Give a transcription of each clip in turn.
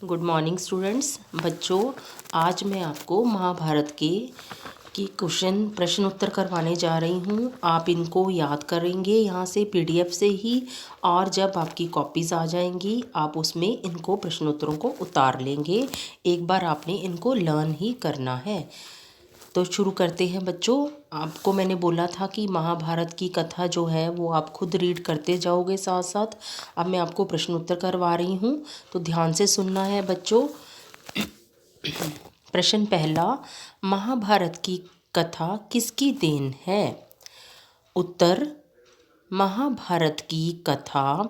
Good morning students. बच्चों, आज मैं आपको महाभारत की प्रश्न उत्तर करवाने जा रही हूँ। आप इनको याद करेंगे यहाँ से पीडीएफ से ही, और जब आपकी कॉपीज़ आ जाएंगी आप उसमें इनको प्रश्न उत्तरों को उतार लेंगे। एक बार आपने इनको लर्न ही करना है। तो शुरू करते हैं बच्चों। आपको मैंने बोला था कि महाभारत की कथा जो है वो आप खुद रीड करते जाओगे साथ साथ। अब मैं आपको प्रश्न उत्तर करवा रही हूँ, तो ध्यान से सुनना है बच्चों। प्रश्न पहला, महाभारत की कथा किसकी देन है? उत्तर, महाभारत की कथा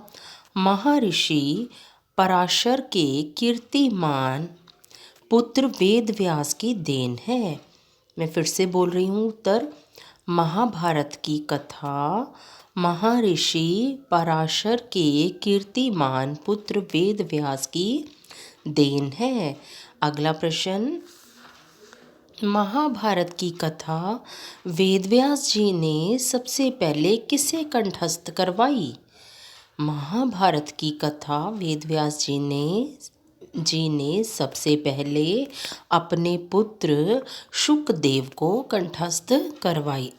महर्षि पराशर के कीर्तिमान पुत्र वेद व्यास की देन है। मैं फिर से बोल रही हूँ उत्तर, महाभारत की कथा महर्षि पराशर के कीर्तिमान पुत्र वेद व्यास की देन है। अगला प्रश्न, महाभारत की कथा वेदव्यास जी ने सबसे पहले किसे कंठस्थ करवाई? महाभारत की कथा वेदव्यास जी ने सबसे पहले अपने पुत्र शुकदेव को कंठस्थ करवाई।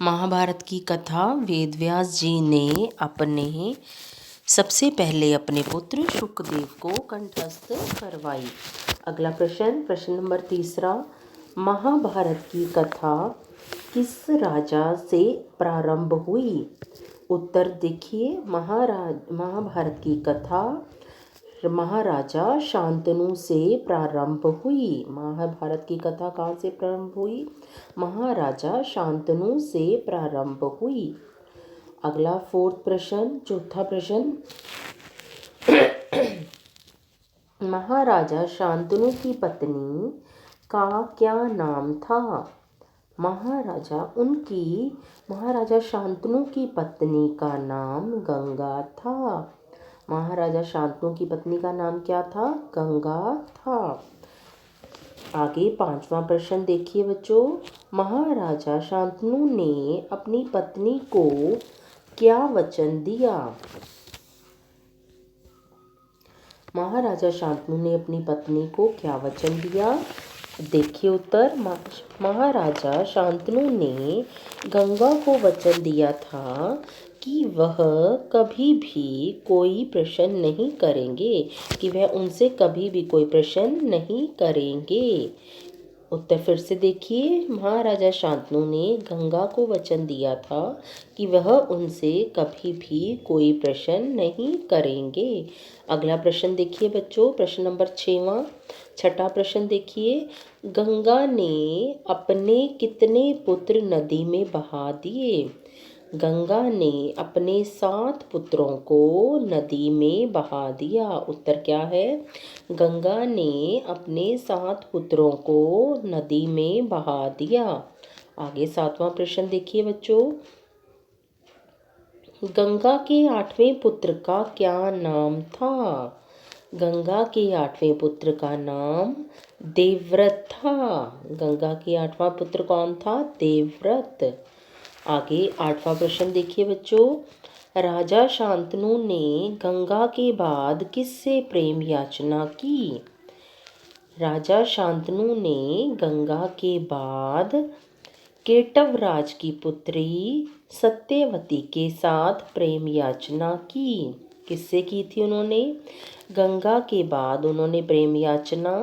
महाभारत की कथा वेदव्यास जी ने सबसे पहले अपने पुत्र शुकदेव को कंठस्थ करवाई। अगला प्रश्न नंबर तीसरा, महाभारत की कथा किस राजा से प्रारंभ हुई? उत्तर देखिए, महाभारत की कथा महाराजा शांतनु से प्रारंभ हुई। महाभारत की कथा कहाँ से प्रारंभ हुई? महाराजा शांतनु से प्रारंभ हुई। अगला चौथा प्रश्न, महाराजा शांतनु की पत्नी का क्या नाम था? महाराजा शांतनु की पत्नी का नाम गंगा था। महाराजा शांतनु की पत्नी का नाम क्या था? गंगा था। आगे पांचवा प्रश्न देखिए बच्चों, महाराजा शांतनु ने अपनी पत्नी को क्या वचन दिया? महाराजा शांतनु ने अपनी पत्नी को क्या वचन दिया? देखिए उत्तर, महाराजा शांतनु ने गंगा को वचन दिया था कि वह कभी भी कोई प्रश्न नहीं करेंगे। उत्तर फिर से देखिए, महाराजा शांतनु ने गंगा को वचन दिया था कि वह उनसे कभी भी कोई प्रश्न नहीं करेंगे। अगला प्रश्न देखिए बच्चों, प्रश्न नंबर छठा प्रश्न देखिए, गंगा ने अपने कितने पुत्र नदी में बहा दिए? गंगा ने अपने 7 पुत्रों को नदी में बहा दिया। उत्तर क्या है? गंगा ने अपने 7 पुत्रों को नदी में बहा दिया। आगे 7वां प्रश्न देखिए बच्चों, गंगा के 8वें पुत्र का क्या नाम था? गंगा के 8वें पुत्र का नाम देवव्रत था। गंगा के 8वां पुत्र कौन था? देवव्रत। आगे 8वां प्रश्न देखिए बच्चों, राजा शांतनु ने गंगा के बाद किससे प्रेम याचना की? राजा शांतनु ने गंगा के बाद केटवराज की पुत्री सत्यवती के साथ प्रेम याचना की। किससे की थी उन्होंने? गंगा के बाद उन्होंने प्रेम याचना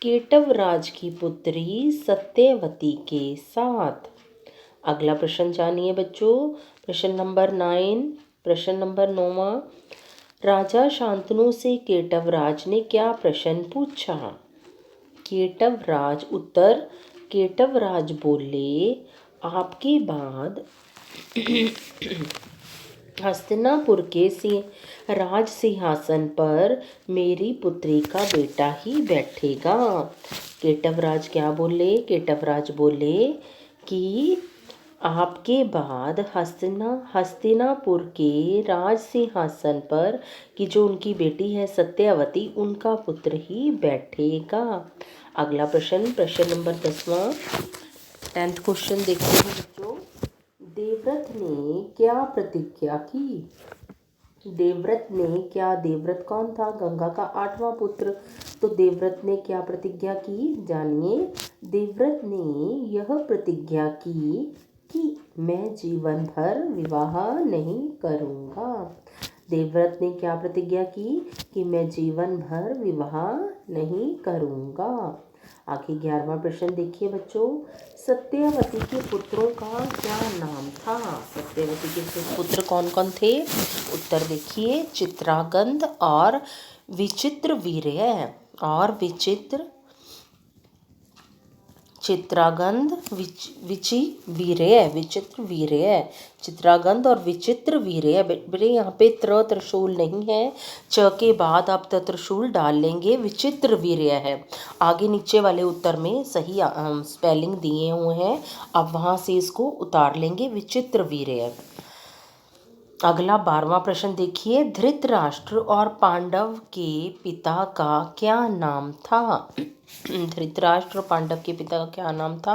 केटवराज की पुत्री सत्यवती के साथ। अगला प्रश्न जानिए बच्चों, प्रश्न नंबर 9वां, राजा शांतनु से केटवराज ने क्या प्रश्न पूछा? उत्तर, केटवराज बोले, आपके बाद हस्तिनापुर के राज सिंहासन पर मेरी पुत्री का बेटा ही बैठेगा। केटवराज क्या बोले? केटवराज बोले कि आपके बाद हस्तिनापुर के राज सिंहासन पर कि जो उनकी बेटी है सत्यवती, उनका पुत्र ही बैठेगा। अगला प्रश्न नंबर 10वां, 10th क्वेश्चन देखते हैं बच्चों, देवव्रत ने क्या प्रतिज्ञा की? देवव्रत ने क्या, देवव्रत कौन था, गंगा का 8वां पुत्र। तो देवव्रत ने क्या प्रतिज्ञा की, जानिए। देवव्रत ने यह प्रतिज्ञा की कि मैं जीवन भर विवाह नहीं करूँगा। देवव्रत ने क्या प्रतिज्ञा की कि मैं जीवन भर विवाह नहीं करूँगा। आगे 11वां प्रश्न देखिए बच्चों, सत्यवती के पुत्रों का क्या नाम था। सत्यवती के पुत्र कौन कौन थे। उत्तर देखिए, चित्रागंध और विचित्रवीर्य। और चित्रागंध विचित्रवीर्य। चित्रागंध और विचित्रवीर्य। बेटे यहाँ पे त्रिशूल नहीं है, च के बाद आप त्रिशूल डाल लेंगे, विचित्रवीर्य है। आगे नीचे वाले उत्तर में सही स्पेलिंग दिए हुए हैं, अब वहाँ से इसको उतार लेंगे, विचित्रवीर्य। अगला 12वां प्रश्न देखिए, धृतराष्ट्र और पांडव के पिता का क्या नाम था। धृतराष्ट्र और पांडव के पिता का क्या नाम था।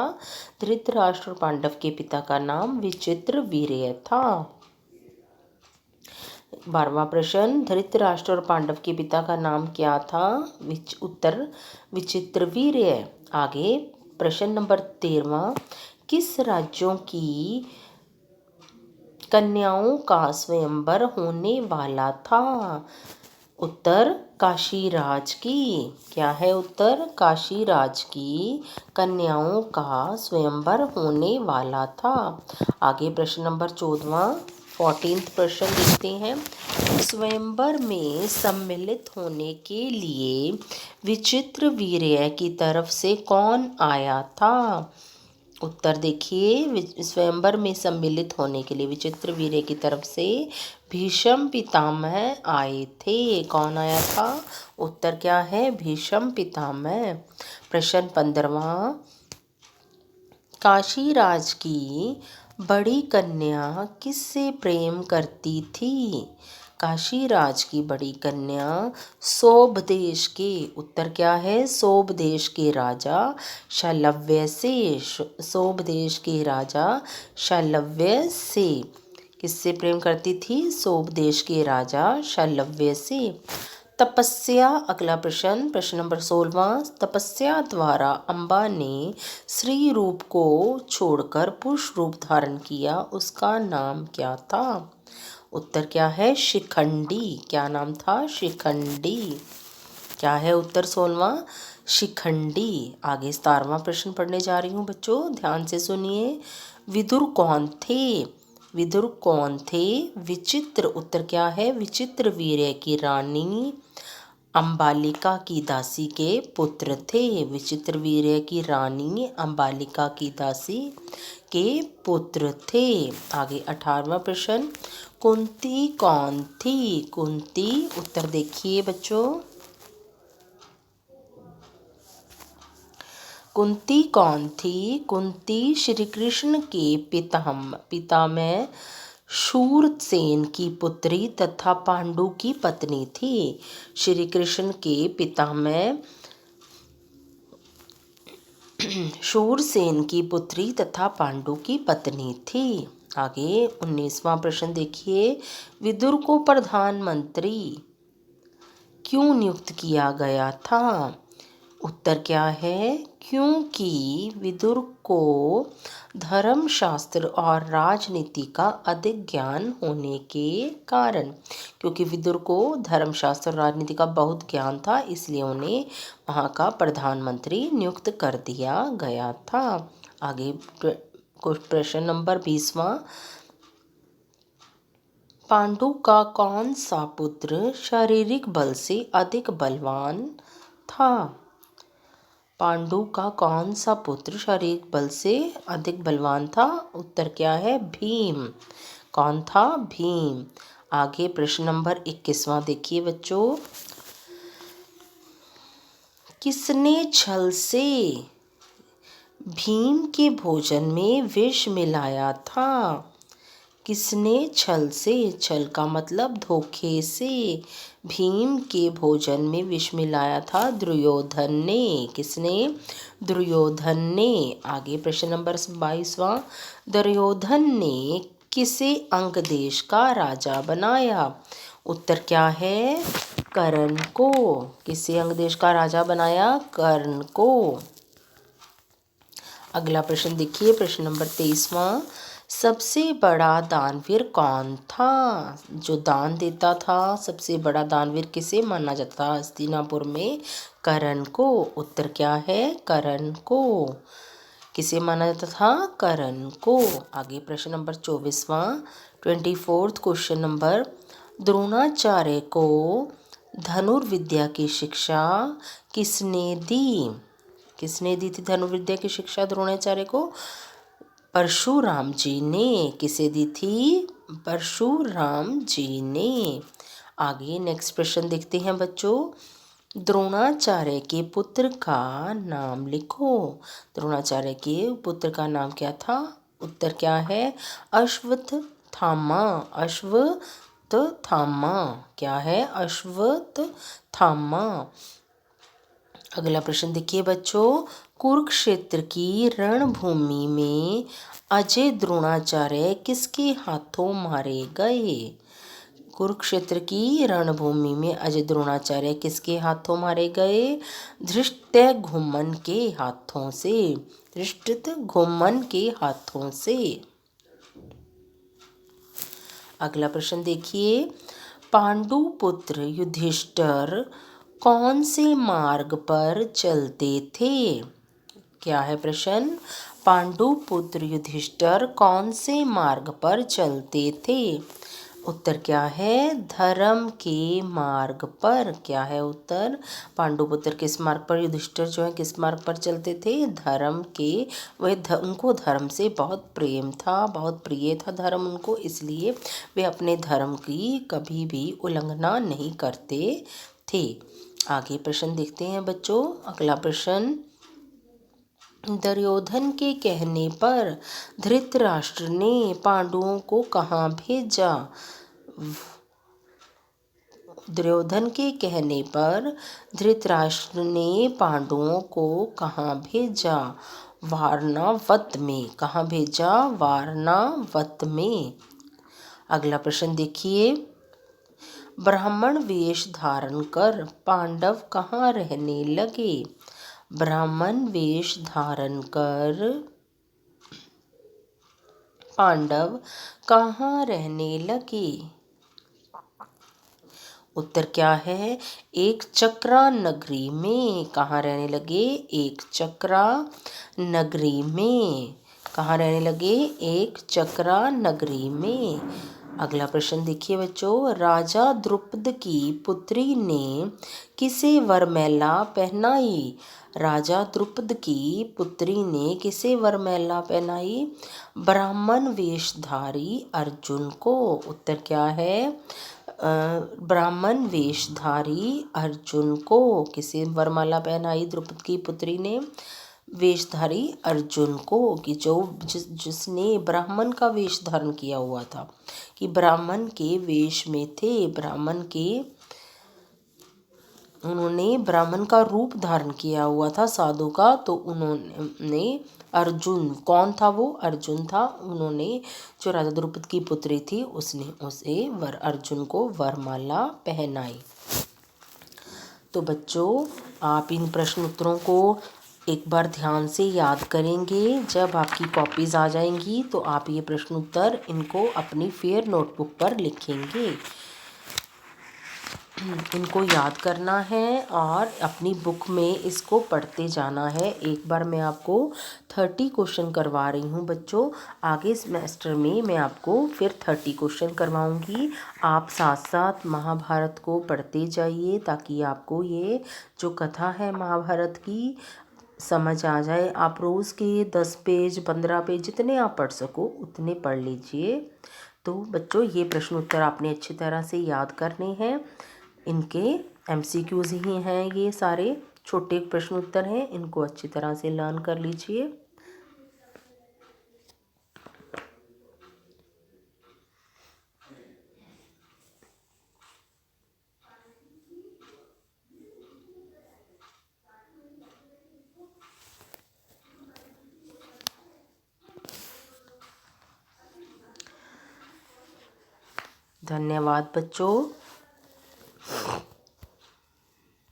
धृतराष्ट्र और पांडव के पिता का नाम विचित्रवीर्य था। 12वां प्रश्न, धृतराष्ट्र और पांडव के पिता का नाम क्या था। उत्तर विचित्रवीर्य। आगे प्रश्न नंबर 13वां, किस राज्यों की कन्याओं का स्वयंवर होने वाला था। उत्तर काशीराज की। क्या है उत्तर, काशीराज की कन्याओं का स्वयंवर होने वाला था। आगे प्रश्न नंबर 14वां, 14th प्रश्न देखते हैं, स्वयंवर में सम्मिलित होने के लिए विचित्रवीर्य की तरफ से कौन आया था। उत्तर देखिए, स्वयंवर में सम्मिलित होने के लिए विचित्रवीर्य की तरफ से भीष्म पितामह आए थे। कौन आया था। उत्तर क्या है, भीष्म पितामह। प्रश्न 15वां, काशीराज की बड़ी कन्या किससे प्रेम करती थी। काशीराज की बड़ी कन्या सोबदेश के, उत्तर क्या है, सोबदेश के राजा शल्यव से। सोबदेश के राजा शल्यव से किससे प्रेम करती थी, सोबदेश के राजा शल्यव से। तपस्या, अगला प्रश्न, प्रश्न नंबर 16वां, तपस्या द्वारा अम्बा ने स्त्री रूप को छोड़कर पुरुष रूप धारण किया, उसका नाम क्या था। उत्तर क्या है, शिखंडी। क्या नाम था, शिखंडी। क्या है उत्तर 16वां, शिखंडी। आगे 17वां प्रश्न पढ़ने जा रही हूँ बच्चों, ध्यान से सुनिए। विदुर कौन थे। विदुर कौन थे, विचित्र, उत्तर क्या है, विचित्रवीर्य की रानी अंबालिका की दासी के पुत्र थे। विचित्रवीर्य की रानी अंबालिका की दासी के पुत्र थे। आगे 18वां प्रश्न, कुंती कौन थी। कुंती, उत्तर देखिए बच्चों, कुंती कौन थी। कुंती श्री कृष्ण के पितामह शूरसेन की पुत्री तथा पांडु की पत्नी थी। श्री कृष्ण के पितामह शूरसेन की पुत्री तथा पांडु की पत्नी थी। आगे 19वां प्रश्न देखिए, विदुर को प्रधानमंत्री क्यों नियुक्त किया गया था। उत्तर क्या है, क्योंकि विदुर को धर्मशास्त्र और राजनीति का अधिक ज्ञान होने के कारण। क्योंकि विदुर को धर्मशास्त्र और राजनीति का बहुत ज्ञान था, इसलिए उन्हें वहाँ का प्रधानमंत्री नियुक्त कर दिया गया था। आगे प्रश्न नंबर 20वां, पांडु का कौन सा पुत्र शारीरिक बल से अधिक बलवान था। पांडु का कौन सा पुत्र शारीरिक बल से अधिक बलवान था। उत्तर क्या है, भीम। कौन था, भीम। आगे प्रश्न नंबर 21वां देखिए बच्चों, किसने छल से भीम के भोजन में विष मिलाया था। किसने छल से, छल का मतलब धोखे से, भीम के भोजन में विष मिलाया था। दुर्योधन ने। किसने, दुर्योधन ने। आगे प्रश्न नंबर 22वां, दुर्योधन ने किसे अंग देश का राजा बनाया। उत्तर क्या है? कर्ण को। किसे अंग देश का राजा बनाया? कर्ण को। अगला प्रश्न देखिए, प्रश्न नंबर 23वां। सबसे बड़ा दानवीर कौन था? जो दान देता था, सबसे बड़ा दानवीर किसे माना जाता था हस्तिनापुर में? कर्ण को। उत्तर क्या है? कर्ण को। किसे माना जाता था? कर्ण को। आगे प्रश्न नंबर 24वां, 24th क्वेश्चन नंबर। द्रोणाचार्य को धनुर्विद्या की शिक्षा किसने दी? किसने दी थी धनुर्विद्या की शिक्षा द्रोणाचार्य को? परशुराम जी ने। किसे दी थी? परशुराम जी ने। आगे नेक्स्ट प्रश्न देखते हैं बच्चों। द्रोणाचार्य के पुत्र का नाम लिखो। द्रोणाचार्य के पुत्र का नाम क्या था? उत्तर क्या है? अश्वत्थामा। अश्वत्थामा। क्या है? अश्वत्थामा। अगला प्रश्न देखिए बच्चों। कुरुक्षेत्र की रणभूमि में अजय द्रोणाचार्य किसके हाथों मारे गए? कुरुक्षेत्र की रणभूमि में अजय द्रोणाचार्य किसके हाथों मारे गए? धृष्टद्युम्न के हाथों से। धृष्टद्युम्न के हाथों से। अगला प्रश्न देखिए। पांडुपुत्र युधिष्ठिर कौन से मार्ग पर चलते थे? क्या है प्रश्न? पांडुपुत्र युधिष्ठिर कौन से मार्ग पर चलते थे? उत्तर क्या है? धर्म के मार्ग पर। क्या है उत्तर? पांडुपुत्र किस मार्ग पर, युधिष्ठिर जो है किस मार्ग पर चलते थे? धर्म के। उनको धर्म से बहुत प्रेम था, बहुत प्रिय था धर्म उनको, इसलिए वे अपने धर्म की कभी भी उल्लंघना नहीं करते थे। आगे प्रश्न देखते हैं बच्चों। अगला प्रश्न। दुर्योधन के कहने पर धृतराष्ट्र ने पांडवों को कहाँ भेजा? दुर्योधन के कहने पर धृतराष्ट्र ने पांडवों को कहाँ भेजा? वारणावत में। कहाँ भेजा? वारणावत में। अगला प्रश्न देखिए। ब्राह्मण वेश धारण कर पांडव कहाँ रहने लगे? ब्राह्मण वेश धारण कर पांडव कहाँ रहने लगे? उत्तर क्या है? एक चक्रा नगरी में। कहाँ रहने लगे? एक चक्रा नगरी में। कहाँ रहने लगे? एक चक्रा नगरी में। अगला प्रश्न देखिए बच्चों। राजा द्रुपद की पुत्री ने किसे वरमाला पहनाई? राजा द्रुपद की पुत्री ने किसे वरमाला पहनाई? ब्राह्मण वेशधारी अर्जुन को। उत्तर क्या है? ब्राह्मण वेशधारी अर्जुन को। किसे वरमाला पहनाई द्रुपद की पुत्री ने? वेशधारी अर्जुन को, कि जिसने ब्राह्मण का वेश धारण किया हुआ था, कि ब्राह्मण के वेश में थे, उन्होंने ब्राह्मण का रूप धारण किया हुआ था साधु का, तो उन्होंने अर्जुन, कौन था वो? अर्जुन था। उन्होंने, जो राजा द्रुपद की पुत्री थी, उसने उसे अर्जुन को वरमाला पहनाई। तो बच्चों, आप इन प्रश्न उत्तरों को एक बार ध्यान से याद करेंगे। जब आपकी कॉपीज़ आ जाएंगी तो आप ये प्रश्न उत्तर इनको अपनी फेयर नोटबुक पर लिखेंगे। इनको याद करना है और अपनी बुक में इसको पढ़ते जाना है। एक बार मैं आपको 30 क्वेश्चन करवा रही हूँ बच्चों। आगे सेमेस्टर में मैं आपको फिर 30 क्वेश्चन करवाऊँगी। आप साथ साथ महाभारत को पढ़ते जाइए ताकि आपको ये जो कथा है महाभारत की समझ आ जाए। आप रोज़ के 10 पेज 15 पेज जितने आप पढ़ सको उतने पढ़ लीजिए। तो बच्चों, ये प्रश्न उत्तर आपने अच्छी तरह से याद करने हैं। इनके MCQs ही हैं, ये सारे छोटे प्रश्न उत्तर हैं, इनको अच्छी तरह से लर्न कर लीजिए। धन्यवाद बच्चों।